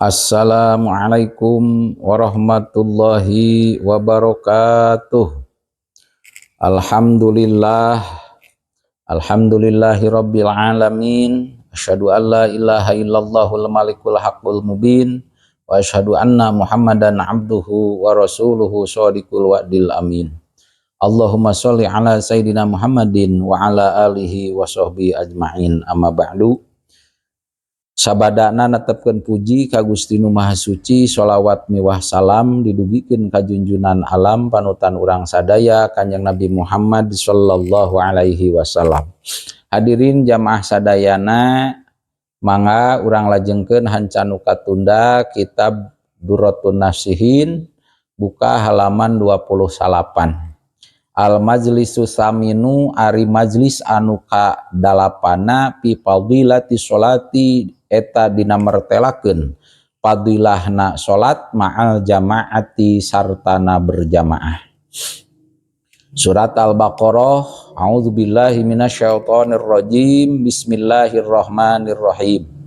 Assalamualaikum warahmatullahi wabarakatuh. Alhamdulillah, alhamdulillahi rabbil alamin. Asyhadu an la ilaha illallahul malikul haqqul mubin wa asyhadu anna Muhammadan abduhu wa rasuluhu shadiqul wa'dil amin. Allahumma sholli ala sayyidina Muhammadin wa ala alihi wa sahbihi ajmain. Amma ba'du. Sabadana netepkeun puji ka Gusti Nu Maha Suci, sholawat miwah salam didugikeun ka junjunan alam panutan urang sadaya Kanjeng Nabi Muhammad sallallahu alaihi wasallam. Hadirin jamaah sadayana, mangga urang lajengkeun hancan nu katunda kitab Durratun Nasihin, buka halaman 28. Al majlisu saminu ari majlis anu kadalapana pi fadilati sholati eta dina mertelakeun fadilahna salat ma'al jamaati sartana berjamaah. Surat Al-Baqarah. A'udzubillahi minasyaitonirrajim. Bismillahirrahmanirrahim.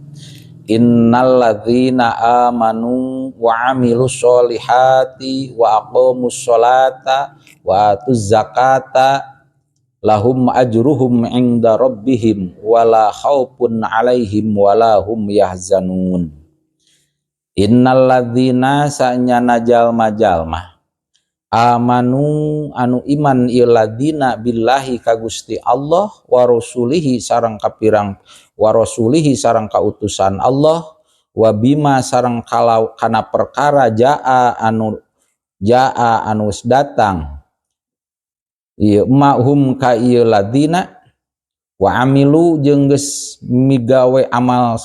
Innal ladzina amanu wa amilus solihati wa aqamus sholata wa atuz zakata lahum ajruhum inda rabbihim wala khaufun alaihim wala hum yahzanun. Innal ladzina sanyana jalma-jalma amanu anu iman ieu ladzina billahi ka Gusti Allah wa rasulihi sareng kapirang wa rasulihi sareng kautusan Allah wa bima sareng kana perkara jaa anu wis datang ieu mahum ka ieu ladzina wa amilu jeung geus migawe amal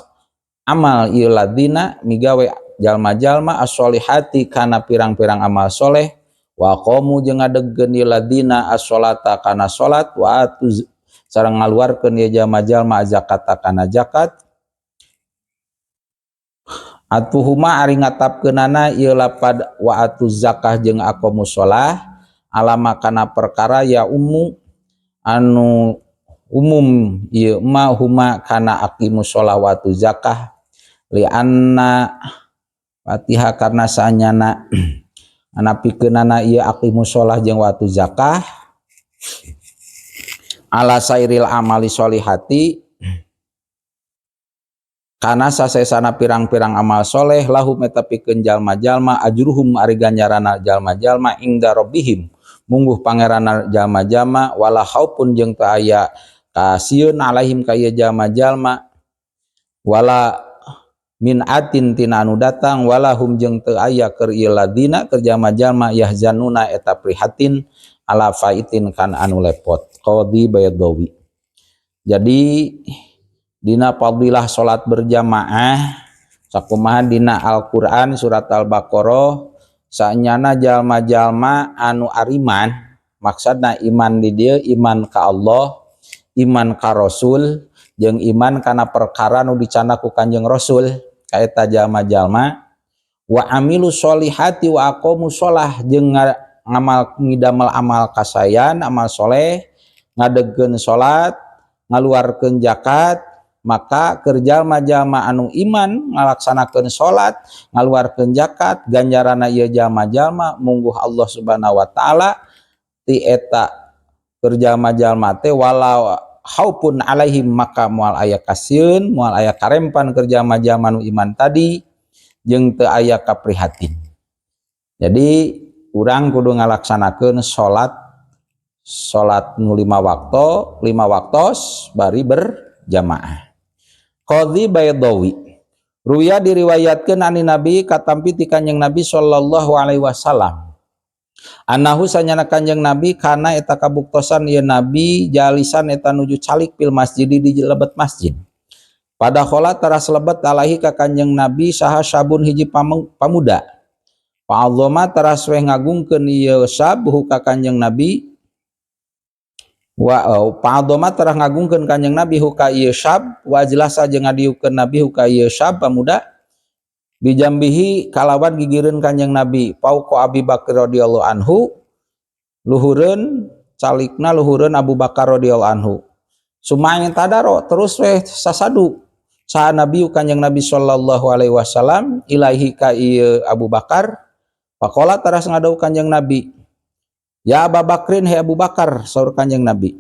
ieu ladzina migawe jalma-jalma as-solihati kana pirang-pirang amal soleh wa qamu jeung ngadegkeun ieu ladzina as-sholata kana salat wa atu sareng ngaluarkeun ieu jalma-jalma zakata kana zakat. Atuhuma ari ngatapkeunana ieu lapad wa atu zakah jeung aqamus shalah alama kana perkara ya anu umum ieu ma huma kana aqimus sholawatu zakah li anna Fatihah karna sanyana anapikeunana ieu aqimus shalah jeung watu zakah ala sairil amali sholihati kana sasesana pirang-pirang amal soleh lahum eta pikeun jalma-jalma ajruhum ari ganjarana jalma-jalma ingda rabbihim mungguh pangeranna jalma-jalma wala khaufun jeung teu aya kasieun alaihim ka ieu jalma-jalma wala min atin tina anu datang wala hum jeung teu aya keur ieu ladzina keur jalma-jalma yahzanuna eta prihatin ala faitin kan anu lepot. Qadhi Baydawi. Jadi dina fadilah salat berjamaah sakumaha dina Al-Qur'an surat Al-Baqarah sanyana jalma-jalma anu ariman, maksudna iman di dieu iman ka Allah, iman ka Rasul, jeung iman kana perkara nu dicana ku Kanjeng Rasul ka eta jalma-jalma wa amilu sholihati wa aqamus shalah jeung ngamal ngidamel amal kasayan amal soleh ngadegkeun salat ngaluarkeun zakat maka keur jalma-jalma anu iman ngalaksanakeun salat ngaluarkeun zakat ganjaranna ieu jalma-jalma mungguh Allah Subhanahu wa taala ti eta keur jalma-jalma teh wala khaufun alaihim maka moal aya kasieun moal aya karempan keur jalma-jalma nu iman tadi jeung teu aya kaprihatin. Jadi urang kudu ngalaksanakeun salat nu 5 waktos bari berjamaah. Qadhi Baydawi. Ruya diriwayatkeun ani Nabi katampi ti Kanjeng Nabi sallallahu alaihi wasallam. Anahu sanyana Kanjeng Nabi kana eta kabuktosan ieu Nabi jalisan eta nuju calik fil masjid di lebet masjid. Pada kholat taras lebet alaihi ka Kanjeng Nabi saha sabun hiji pamuda. Fa'adzama taras weh ngagungkeun ieu sabhu ka Kanjeng Nabi fa'adzama taras ngagungkeun Kanjeng Nabi hu ka ieu sab wa jelasa jeung ngadieukeun Nabi hu ka ieu sab pamuda bijambihi kalawan gigireun Kanjeng Nabi fauqa Abi Bakar radhiyallahu anhu luhureun Abu Bakar radhiyallahu anhu sumain tadaro terus weh sasadu Sa nabi kanjeng Nabi sallallahu alaihi wasallam ilaihi ka ieu Abu Bakar. Faqala taras ngadau kanjeng Nabi, ya Abu Bakrin, he Abu Bakar, saur kanjeng Nabi,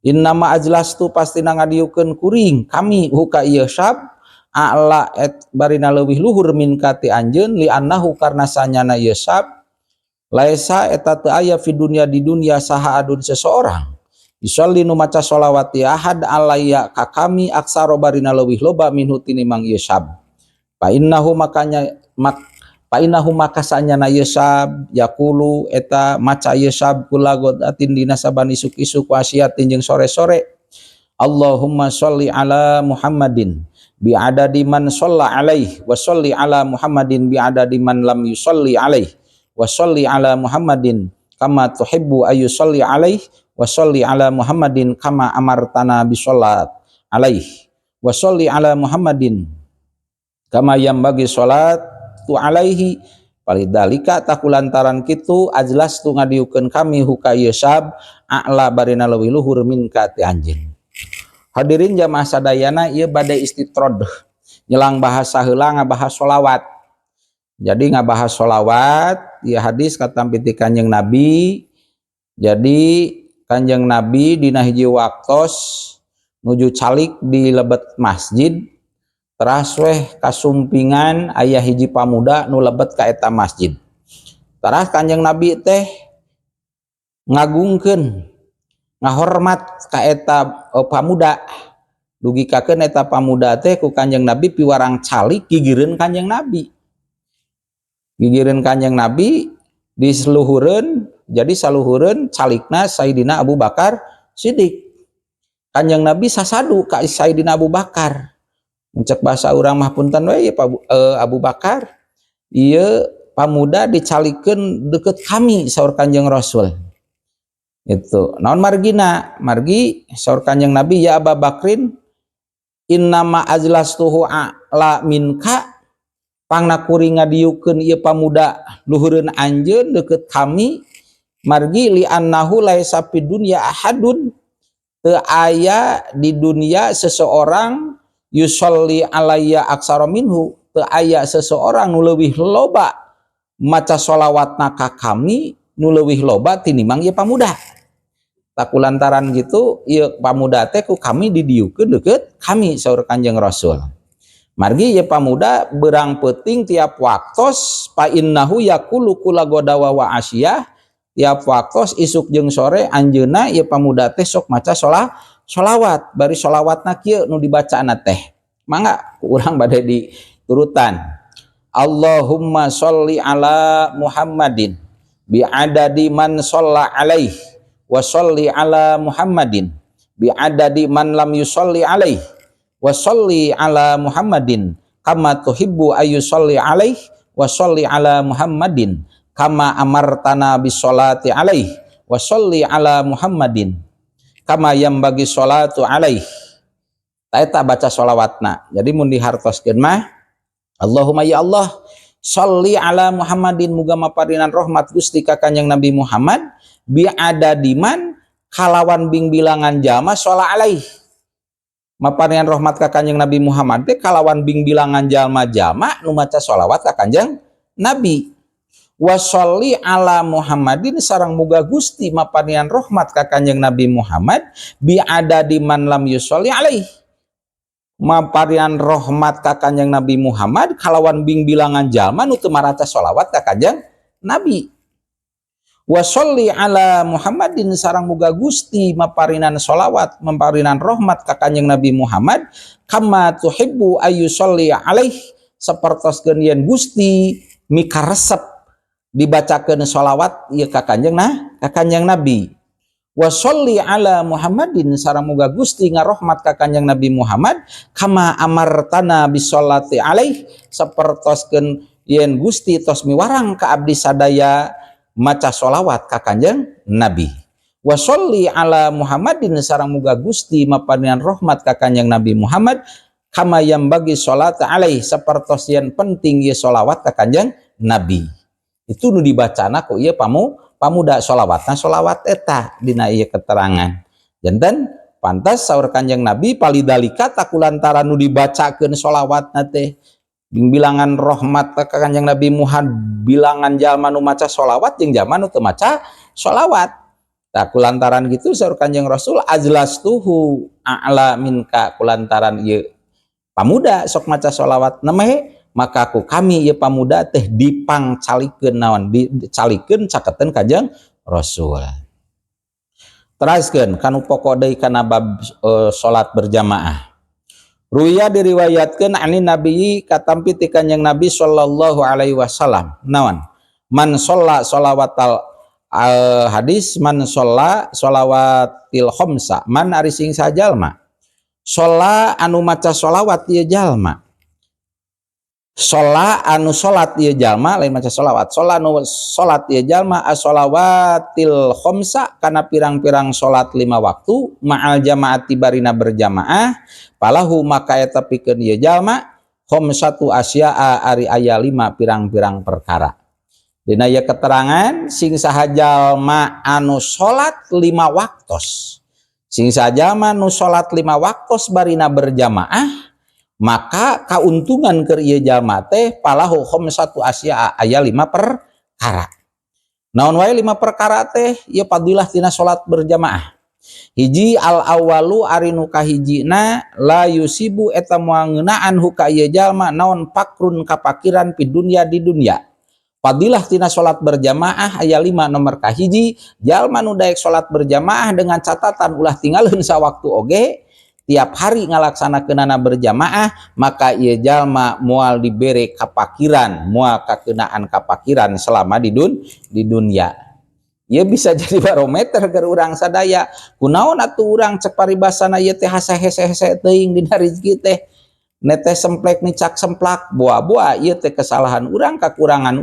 innama ajlastu pastina ngadieukeun kuring kami huka ieu syab a'la et barina leuwih luhur min kati anjeun li annahu karna sanyana ieu syab laisa eta teu aya fi dunya di dunia saha adun seseorang yusolli nu maca sholawat ahad alayya ka kami aksaro barina leuwih loba minhu tinimang ieu syab fa innahu maka sanyana ieu syab yaqulu eta maca ieu syab kulagot atin dina saban isuk-isuk wasiatin jeung sore-sore Allahumma sholli ala Muhammadin bi adadi man shalla alaihi wa sholli ala Muhammadin bi adadi man lam yusolli alaihi wa sholli ala Muhammadin kama tuhibbu ayu sholli alaihi wa sholli ala Muhammadin kama amartana bi sholat alaihi wa sholli ala Muhammadin kama yambagi sholat tu alaihi palidalika takulantaran kitu ajlas tu ngadiukeun kami huka ieu syab a'la barina leuwih luhur min ka ti anjeun. Hadirin jamaah sadayana ieu bade istitrod nyelang bahasa heula ngabahas sholawat. Jadi ngabahas sholawat ieu hadis katampi ti Kanjeng Nabi. Jadi Kanjeng Nabi dina hiji waktos nuju calik di lebet masjid teras weh kasumpingan aya hiji pamuda nu lebet ka eta masjid. Teras Kanjeng Nabi teh ngagungkeun ngahormat ka eta pamuda, dugikakeun eta pamuda teh ku Kanjeng Nabi piwarang calik gigireun Kanjeng Nabi. Gigireun Kanjeng Nabi diseluhureun, jadi saluhureun calikna Sayyidina Abu Bakar Siddiq. Kanjeng Nabi sasadu ka Sayyidina Abu Bakar. Mencek bahasa urang mah punten we Abu Bakar, ieu pamuda dicalikeun deukeut kami saur Kanjeng Rasul. Itu naon margina, margi saur Kanjeng Nabi, ya Abu Bakrin innama ajlastuhu ala minka pangna kuring ngadieukeun ieu pamuda luhureun anjeun deukeut kami margi li annahu laisa fid dunya ahadun teu aya di dunia seseorang yusolli alayya aksara minhu teu aya seseorang nu leuwih loba maca sholawatna ka kami nu leuwih loba tinimbang ieu pamuda. Takulantaran gitu ieu pamuda teh ku kami didieukeun deukeut kami saur Kanjeng Rasul. Margi ieu pamuda beurang peuting tiap waktos fa innahu yaqulu kula godawa wa asyah, tiap waktos isuk jeung sore anjeunna ieu pamuda teh sok maca sholawat. Bari sholawatna kieu nu dibacaana teh mangga urang bade diturutan. Allahumma sholli ala Muhammadin bi adadi man shalla alaihi wa sholli ala Muhammadin bi adadi man lam yusolli alaihi wa sholli ala Muhammadin kama tuhibbu ayu sholli alaihi wa sholli ala Muhammadin kama amartana bis sholati alaihi wa sholli ala Muhammadin kama yambagi sholatu alaihi. Eta baca sholawatna. Jadi mun dihartoskeun mah Allahumma ya Allah sholli ala Muhammadin, muga maparinan rahmat Gusti ka Kanjeng Nabi Muhammad bi adadiman kalawan bing bilangan jalma sholat alaih. Maparinan rahmat ka Kanjeng Nabi Muhammad teh kalawan bing bilangan jalma-jalma nu maca sholawat ka Kanjeng Nabi. Wa sholli ala Muhammadin sareng muga Gusti maparinan rahmat ka Kanjeng Nabi Muhammad bi adadiman lam yusolli alaih. Maparian rahmat ka Kanjeng Nabi Muhammad kalawan bing bilangan jalma nu teu maraca sholawat ka Kanjeng Nabi. Wa sholli ala Muhammadin sareng muga Gusti maparinan sholawat maparinan rahmat ka Kanjeng Nabi Muhammad kama tuhibbu ayu sholli alaih sapertoskeun yen Gusti mikaresep dibacakeun sholawat ieu ka Kanjeng Nabi. Wa sholli ala Muhammadin sareng muga Gusti ngarahmat ka Kanjeng Nabi Muhammad kama amartana bisolati alaih sapertoskeun yen Gusti tos miwarang ka abdi sadaya maca sholawat ka Kanjeng Nabi. Wa sholli ala Muhammadin sareng muga Gusti maparinan rahmat ka Kanjeng Nabi Muhammad kama yambagi sholat alaih sapertos yen penting ieu sholawat ka Kanjeng Nabi. Itu nu dibacana ku ieu pamuda sholawatna sholawat eta dina ieu keterangan. Janten pantas saur Kanjeng Nabi palidalika takulantaran nu dibacakeun sholawatna teh bilangan rahmat ka Kanjeng Nabi Muhammad bilangan jalma nu maca sholawat jeung jalma nu teu maca sholawat. Tak kulantaran gitu saur Kanjeng Rasul ajlastuhu a'la minka kulantaran ieu pamuda sok maca sholawat namahe maka ku kami ieu pamuda teh dipangcalikeun naon dicalikeun caketeun Kanjeng Rasul. Teraskeun kanu pokok deui kana bab salat berjamaah. Ruya diriwayatkeun ani Nabi katampi ti Kanjeng Nabi sallallahu alaihi wasallam naon man shalla shalawatal hadis man shalla shalawatil khamsa man ari sing sajalma shalla anu maca sholawat ieu jalma sholat anu sholat ieu jalma lain maca sholawat sholat anu sholat ieu jalma as-sholawatil khamsa kana pirang-pirang sholat 5 waktu ma'al jamaati barina berjamaah palahu maka eta pikeun ieu jalma khamsatu asya'a ari aya 5 pirang-pirang perkara. Dina ieu keterangan sing saha jalma anu sholat 5 waktos sing saha jalma anu sholat 5 waktos barina berjamaah maka kauntungan keur ieu jalma teh palahu khamsatu asya'a aya 5 perkara. Naon wae 5 perkara teh ieu fadilah tina salat berjamaah. Hiji al awalu ari nu kahijina la yusibu eta moal ngeunaan hu ka ieu jalma naon pakrun kapakiran pi dunya di dunya. Fadilah tina salat berjamaah aya 5 nomor kahiji jalma nu daek salat berjamaah dengan catatan ulah tinggalkeun sawaktu oge tiap hari ngalaksanakeunana berjamaah maka ieu jalma moal dibere kapakiran moal kakeunaan kapakiran selama di dunia. Ieu bisa jadi barometer keur urang sadaya kunaon atuh urang cek paribasana ieu teh hese-hese teuing dina rezeki teh neteh semplek nicak semplak boa-boa ieu teh kesalahan urang kakurangan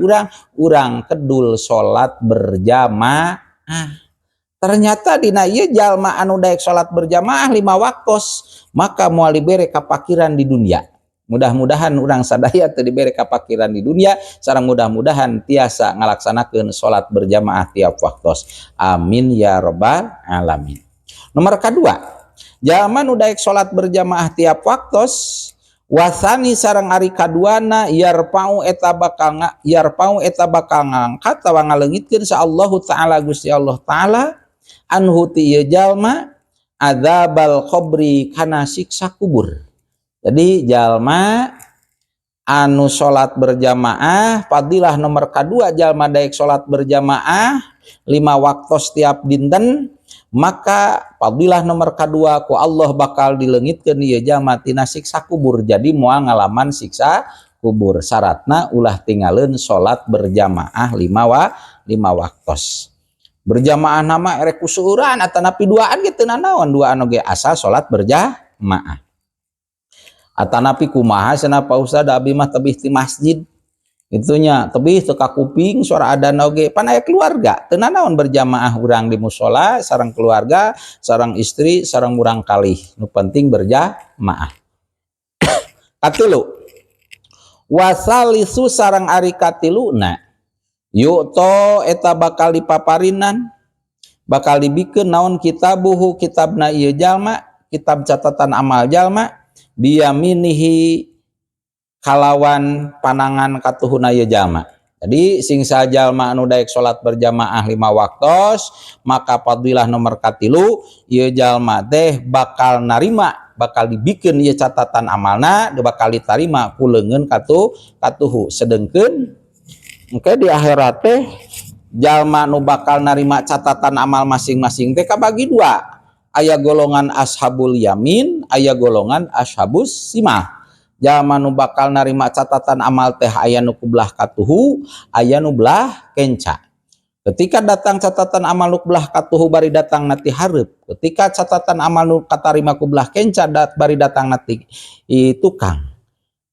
urang kedul salat berjamaah. Ternyata dina ieu jalma anu daek salat berjamaah 5 waktos maka moal dibere kapakiran di dunia. Mudah-mudahan urang sadaya teu dibere kapakiran di dunia sareng mudah-mudahan tiasa ngalaksanakeun salat berjamaah tiap waktos. Amin ya rabbal alamin. Nomor kedua, jalma nu daek salat berjamaah tiap waktos wasani sareng ari kaduana yarpau eta bakal ngangkat tawa ngaleungitkeun sa Allahu taala Gusti Allah taala anhu ti ieu jalma adzabal qabri kana siksa kubur. Jadi jalma anu salat berjamaah fadilah nomor kedua jalma daek salat berjamaah 5 waktu setiap dinten maka fadilah nomor kedua ku Allah bakal dileungitkeun ieu jalma tina siksa kubur. Jadi moal ngalaman siksa kubur syaratna ulah tinggalin salat berjamaah 5 waktos. Berjamaah nama erek kusuuran atanapi duaan gitu naon duaan oge asal salat berjamaah. Atanapi kumaha cenah Pak Ustad abi mah tebih ti masjid. Itunya tebih teu ka kuping suara adzan oge pan aya keluarga teu naon berjamaah urang di mushola sareng keluarga sareng istri sareng urang kalih nu penting berjamaah. Katilu wasalisu sareng ari katiluna yu'to eta bakal dipaparinan bakal dibikeun naon kitabuhu kitabna ieu jalma kitab catatan amal jalma biyaminihi kalawan panangan katuhuna ieu jalma. Jadi sing sajalma anu daek salat berjamaah 5 waktos maka fadilah nomor katilu ieu jalma teh bakal narima bakal dibikeun ieu catatan amalna bakal ditarima ku leungeun katuhu sedengkeun engke di akhirat teh jalma nu bakal narima catatan amal masing-masing teh kabagi 2. Aya golongan ashabul yamin, aya golongan ashabus simah. Jalma nu bakal narima catatan amal teh aya nu kubelah katuhu, aya nu belah kenca. Ketika datang catatan amal nu belah katuhu bari datang nati hareup. Ketika catatan amal nu katarima kubelah kenca bari datang nati tukang.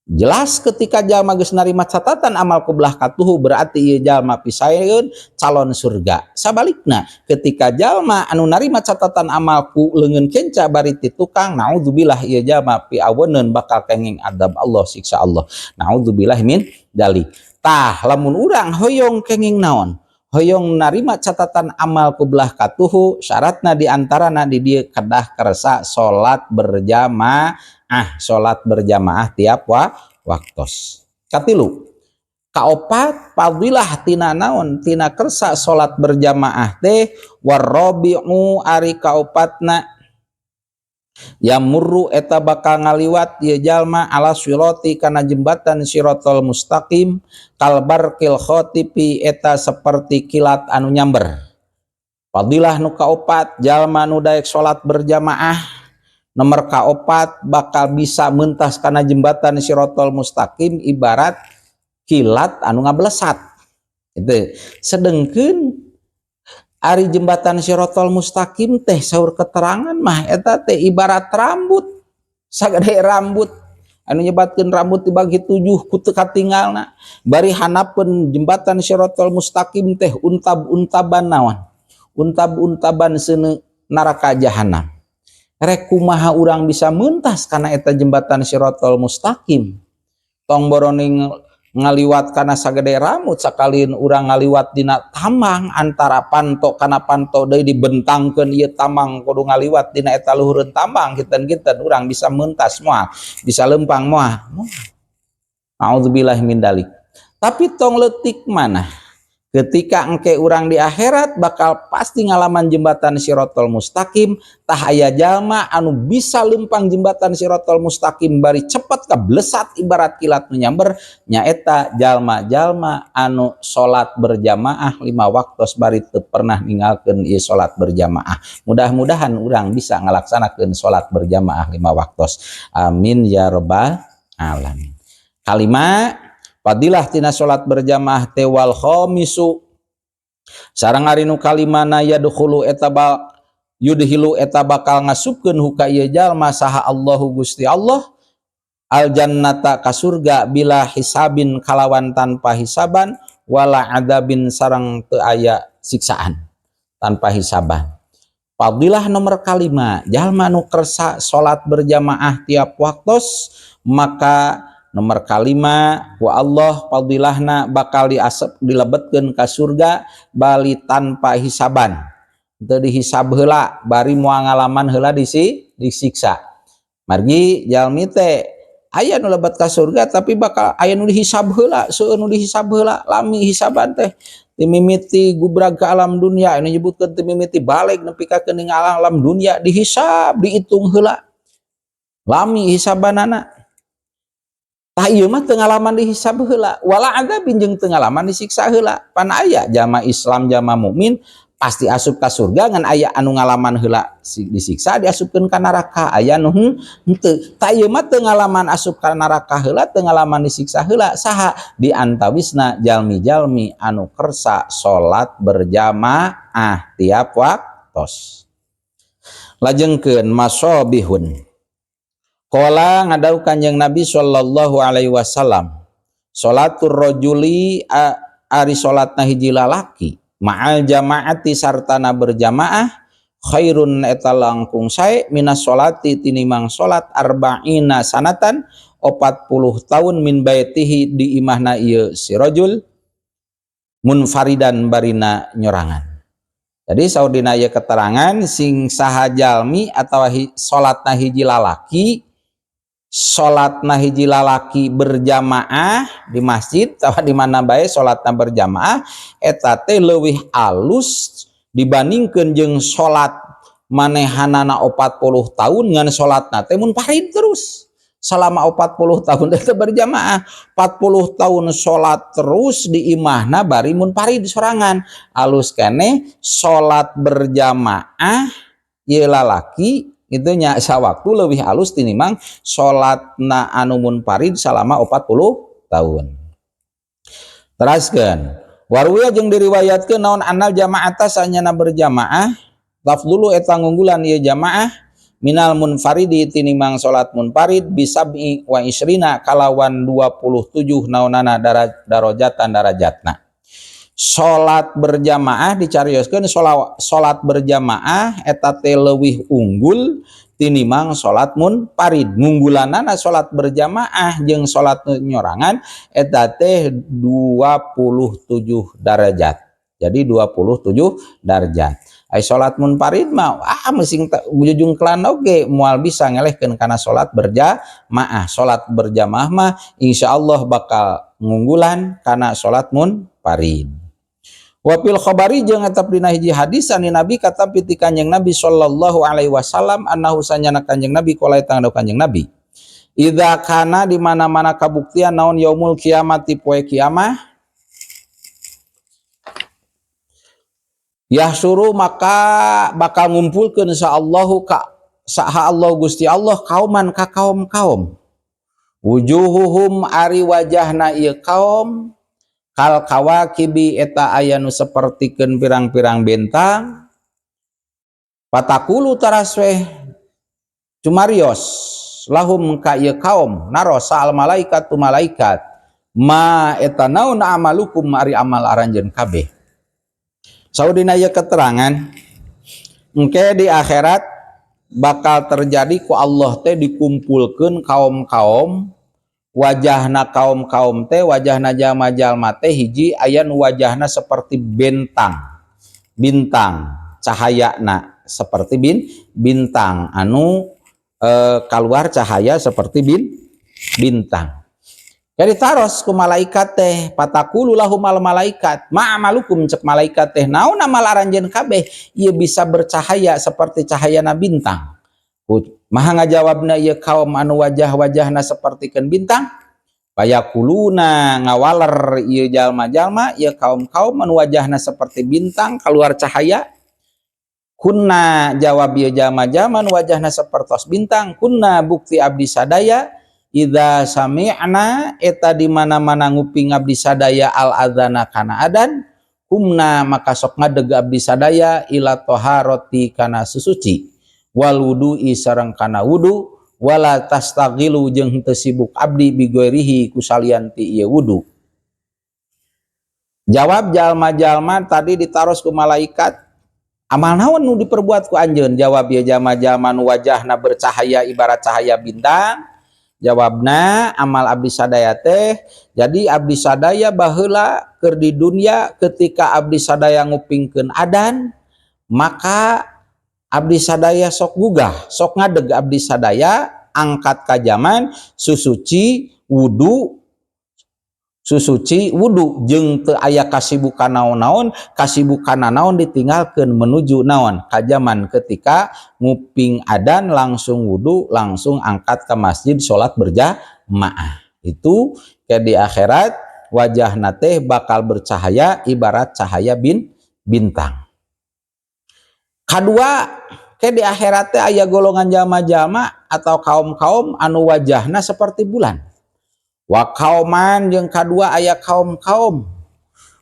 Jelas ketika jalma geus narima catatan amal ku belah katuhu berarti ieu jalma pisaeun calon surga. Sabalikna ketika jalma anu narima catatan amal ku leungeun kenca bari ti tukang naudzubillah ieu jalma pi aweneun bakal kenging adab Allah siksa Allah. Naudzubillah min dalik. Tah lamun urang hoyong kenging naon? hoyong narima catatan amal kublah katuhu syaratna diantarana di dia kedah kersa salat berjamaah tiap waktos. Katilu kaopat fadilah tina naon tina kersa salat berjamaah teh warabi'u ari kaopatna yamurru eta bakal ngaliwat ieu jalma ala sirati kana jembatan siratal mustaqim kalbarqil khotipi eta seperti kilat anu nyamber. Fadilah nu kaopat jalma nu daek salat berjamaah nomor kaopat bakal bisa mentas kana jembatan siratal mustaqim ibarat kilat anu ngablesat. Itu sedengkeun ari jembatan siratal mustaqim teh saur keterangan mah eta teh ibarat rambut sagede rambut anu nyebatkeun rambut dibagi 7 ku teu katinggalna bari hanapeun jembatan siratal mustaqim teh untab-untaban naon untab-untaban seuneu neraka jahanam. Rek kumaha urang bisa meuntas kana eta jembatan siratal mustaqim tong boroning ngaliwat kana sagede rambut sakalin urang ngaliwat dina tamang antara panto kana panto deui dibentangkeun ieu tamang kudu ngaliwat dina eta luhureun tamang giteun-giteun urang bisa meuntas moal bisa lempang moal naudzubillahi min dalik. Tapi tong leutik mana ketika engke urang di akhirat bakal pasti ngalaman jembatan siratal mustaqim tah aya jalma anu bisa lempang jembatan siratal mustaqim bari cepet kablesat ibarat kilat nu nyamber nyaeta jalma-jalma anu salat berjamaah 5 waktos bari teu pernah ninggalkeun ieu salat berjamaah. Mudah-mudahan urang bisa ngalaksanakeun salat berjamaah 5 waktos. Amin ya rabbal alamin. Kalima fadilah tina salat berjamaah teh wal khamisu sareng ari nu kalimana yadkhulu eta yudhilu eta bakal ngasupkeun huka ieu jalma saha Allahu Gusti Allah al jannata ka surga bila hisabin kalawan tanpa hisaban wala adabin sareng teu aya siksaan tanpa hisaban. Fadilah nomor kalima jalma nu kersa salat berjamaah tiap waktos maka nomor kalima wa Allah fadilahna bakal dilebetkeun ka surga bali tanpa hisaban teu dihisab heula bari moal ngalaman heula disiksa. Margi jalmi teh aya nu lebet ka surga tapi bakal aya nu dihisab heula seueur nu dihisab heula lami hisaban teh timimiti gubrag ka alam dunia anu nyebutkeun timimiti balik nepi ka keuning alam dunia dihisab diitung heula lami hisabanana. Tah ieu mah teu ngalaman dihisab heula wala adzabin jeung teu ngalaman disiksa heula. Pan aya jama Islam jama mukmin pasti asup ka surga ngan aya anu ngalaman heula disiksa diasupkeun ka neraka aya nu henteu. Tah ieu mah teu ngalaman asup ka neraka heula teu ngalaman disiksa heula saha di antawisna jalmi-jalmi anu kersa salat berjamaah tiap waktos. Lajengkeun masabihun qala ngadau Kanjeng Nabi sallallahu alaihi wasallam salatur rajuli ari salatna hiji lalaki ma'al jamaati sartana berjamaah khairun eta langkung sae minas salati tinimang salat arba'ina sanatan 40 tahun min baitihi di imahna ieu si rajul munfaridan barina nyorangan. Jadi saudina ieu keterangan sing saha jalmi atawa salatna hiji lalaki salatna hiji lalaki berjamaah di masjid atau di mana bae salatna berjamaah eta teh leuwih alus dibandingkeun jeung salat manehanana 40 tahun ngan salatna teh munfarid terus selama 40 tahun teh berjamaah 40 tahun salat terus di imahna bari munfarid sorangan alus keneh salat berjamaah ieu lalaki itunya sawaktu leuwih alus tinimang salatna anu munfarid selama 40 tahun. Teraskeun warwiya jeung diriwayatkeun naon annal jama'ata sanyana berjamaah lafdulu eta ngunggulan ieu jamaah minal munfaridi tinimang salat munfarid bisab'i wa isrina kalawan 27 naonana darajatan darajatna. Salat berjamaah dicarioskeun salat berjamaah eta teh leuwih unggul tinimang salat munfarid. Ngunggulanana salat berjamaah jeung salat nyorangan eta teh 27 derajat. jadi 27 derajat. Ai salat munfarid mah meusing ujung kelan oge moal bisa ngelehkeun kana salat berjamaah. Salat berjamaah mah insyaallah bakal ngunggulan kana salat munfarid. Wa fil khabari jeung eta dina hiji hadis ani Nabi kata piti Kanjeng Nabi sallallahu alaihi wasallam annahu sanyana Kanjeng Nabi qala tangdaw Kanjeng Nabi idza kana di mana-mana kabuktian naon yaumul kiamati poe kiamah yahsuru maka bakal ngumpulkeun saallahu ka saha Allah Gusti Allah kauman ka kaum-kaum wujuhuhum ari wajahna ieu kaum kal kawakibi eta aya nu sapertikeun pirang-pirang bentang patakulu tarasweh cumarios lahum ka ieu kaum narosa al malaikatu malaikat ma eta naun amalukum ari amal aranjeun kabeh. Saudina ieu keterangan engke di akhirat bakal terjadi ku Allah teh dikumpulkeun kaum-kaum wajahna kaum-kaum teh wajahna jalma-jalma teh hiji aya nu wajahna seperti bintang cahayana seperti bintang anu keluar cahaya seperti bintang. Jadi taros ku malaikat teh patakulu lahum al malaikat ma amalukum cek malaikat teh naon amal aranjeun kabeh ieu bisa bercahaya seperti cahayana bintang. Maha ngajawabna ieu kaum anu wajah-wajahna sapertikeun bintang payakuluna ngawaler ieu jalma-jalma ieu kaum-kaum anu wajahna seperti bintang keluar cahaya kunna jawab ieu jalma-jalma anu wajahna sapertos bintang kunna bukti abdi sadaya idza sami'na eta di mana-mana nguping abdi sadaya al adzana kana adan kumna maka sok ngadeg abdi sadaya ila taharati kana susuci wal wudu'i sareng kana wudu wala tastaghilu jeung henteu sibuk abdi bigoirihi kusalian ti ieu wudu. Jawab jalma-jalma tadi ditaros ku malaikat amal naon nu diperbuat ku anjeun jawab ieu jalma-jalma nu wajahna bercahaya ibarat cahaya bintang. Jawabna amal abdi sadaya teh jadi abdi sadaya baheula keur di dunia ketika abdi sadaya ngupingkeun adan maka abdi sadaya sok gugah sok ngadeg abdi sadaya angkat ka jaman susuci wudu jeung teu aya kasibukan naon-naon kasibukanna naon ditinggalkeun menuju naon ka jaman ketika nguping adan langsung wudu langsung angkat ke masjid salat berjamaah. Itu ke di akhirat wajahna teh bakal bercahaya ibarat cahaya bintang. Kadua ke di akhirat teh aya golongan jalma-jalma atau kaum-kaum anu wajahna seperti bulan. Wa kauman jeung kadua aya kaum-kaum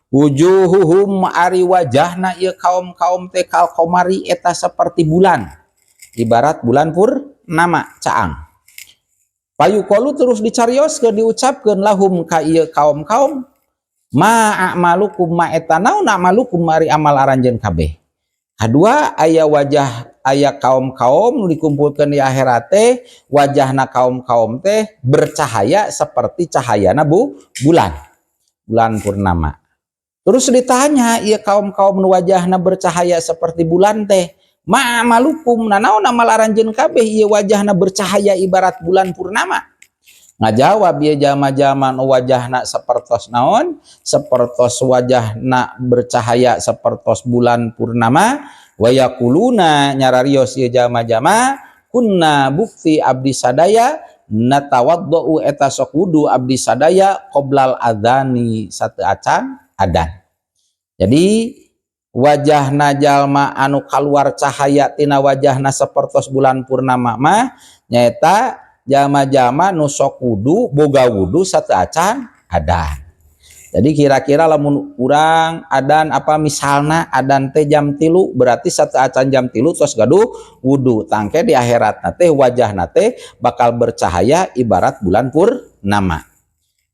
wujuhuhum ari wajahna ieu kaum-kaum teh kal qamari eta seperti bulan ibarat bulan purnama caang. Payuqalu terus dicarioskeun diucapkeun lahum ka ieu kaum-kaum ma a'malukum ma eta naon a'malukum ari amal aranjeun kabeh. Kadua aya wajah aya kaum-kaum nu dikumpulkeun di akhirat teh wajahna kaum-kaum teh bercahaya seperti cahayana bulan purnama. Terus ditanya ieu kaum-kaum nu wajahna bercahaya seperti bulan teh ma amalukum nanaon amal aranjeun kabeh ieu wajahna bercahaya ibarat bulan purnama. Ngajawab ieu jalma-jalma nu wajahna sapertos naon sapertos wajahna bercahaya sapertos bulan purnama wayakuluna nyararios ieu jalma-jalma kunna bukti abdi sadaya natawaddau eta sok wudu abdi sadaya qoblal adzani sateu acan adan. Jadi wajahna jalma anu kaluar cahaya tina wajahna sapertos bulan purnama mah nyaeta jalma-jalma nu sok wudu boga wudu sateu acan adan. Jadi kira-kira lamun urang adan apa misalna adan teh jam 3 berarti sateu acan jam 3 tos gaduh wudu tangke di akhiratna teh wajahna teh bakal bercahaya ibarat bulan purnama.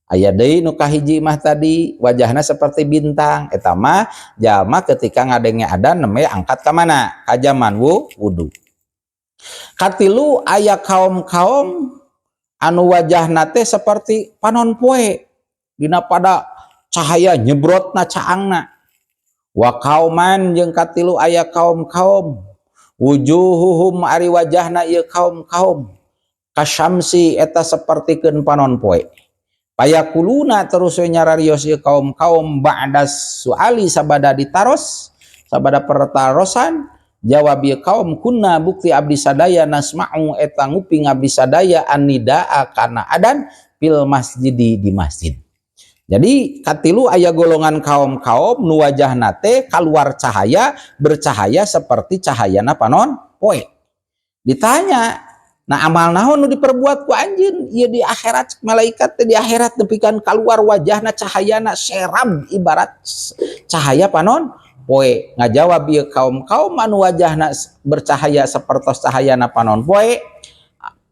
Aya deui nu kahiji mah tadi wajahna seperti bintang eta mah jalma ketika ngadenge adan nembe angkat ka mana ka jaman wudu. Katilu aya kaum-kaum anu wajahna teh seperti panon poe dina pada cahaya nyebrotna caangna wa kauman jeung katilu aya kaum-kaum wujuhuhum ari wajahna ieu kaum-kaum kasyamsi eta sapertikeun panon poe payakuluna terus nyararios ieu kaum-kaum ba'das suali sabada ditaros sabada pertarosan jawab ieu kaum kunna bukti abdi sadaya nasma'u eta nguping abdi sadaya annidaa kana adan fil masjidi di masjid. Jadi katilu aya golongan kaum-kaum nu wajahna teh keluar cahaya bercahaya seperti cahayana panon poe. Ditanya, nah amal naon nu diperbuat ku anjeun ieu di akhirat malaikat teh di akhirat nepikeun keluar wajahna cahayana seram ibarat cahaya panon poe. Ngajawab ieu kaum-kaum anu wajahna bercahaya sapertos cahayana panon poe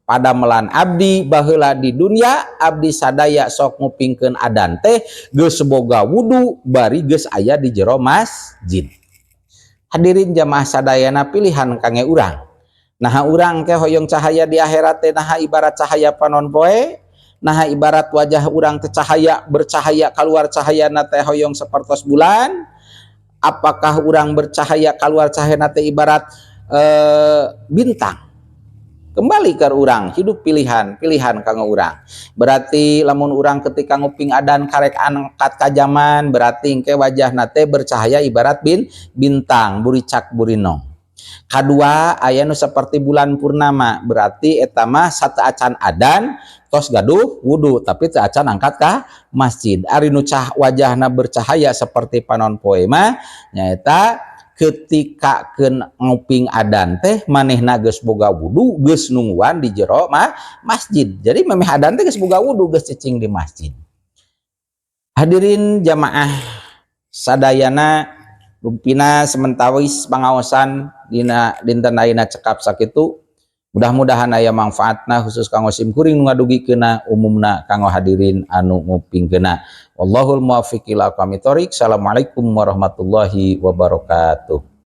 pada melan abdi baheula di dunia abdi sadaya sok ngupingkeun adan teh geus boga wudu bari geus aya di jero masjid. Hadirin jamaah sadayana pilihan kangge urang. Nah urang teh hoyong cahaya di akhirat teh nah ibarat cahaya panon poe, nah ibarat wajah urang teh cahaya bercahaya keluar cahayana teh hoyong sapertos bulan. Apakah urang bercahaya keluar cahayana teh ibarat bintang? Kembali ke urang hidup pilihan kanggo urang. Berarti lamun urang ketika nguping adan karek angkat ka zaman berarti engke wajahna teh bercahaya ibarat bintang buricak burinong. Kadua aya nu seperti bulan purnama berarti eta mah sateuacan adan tos gaduh wudu tapi teu acan angkat ka masjid. Ari nu wajahna bercahaya seperti panon poe mah nyaeta ketika keun nguping adan teh manehna geus boga wudu geus nungguan di jero masjid. Jadi memeh adan teh geus boga wudu geus cicing di masjid. Hadirin jamaah sadayana rumpina sementawis pangaosan dina dinten ayeuna cekap sakitu mudah-mudahan aya manfaatna khusus kanggo simkuring nu ngadugikeunna umumna kanggo hadirin anu ngupingkeunna. Wallahul muwaffiq ila aqwamit thoriq. Assalamualaikum warahmatullahi wabarakatuh.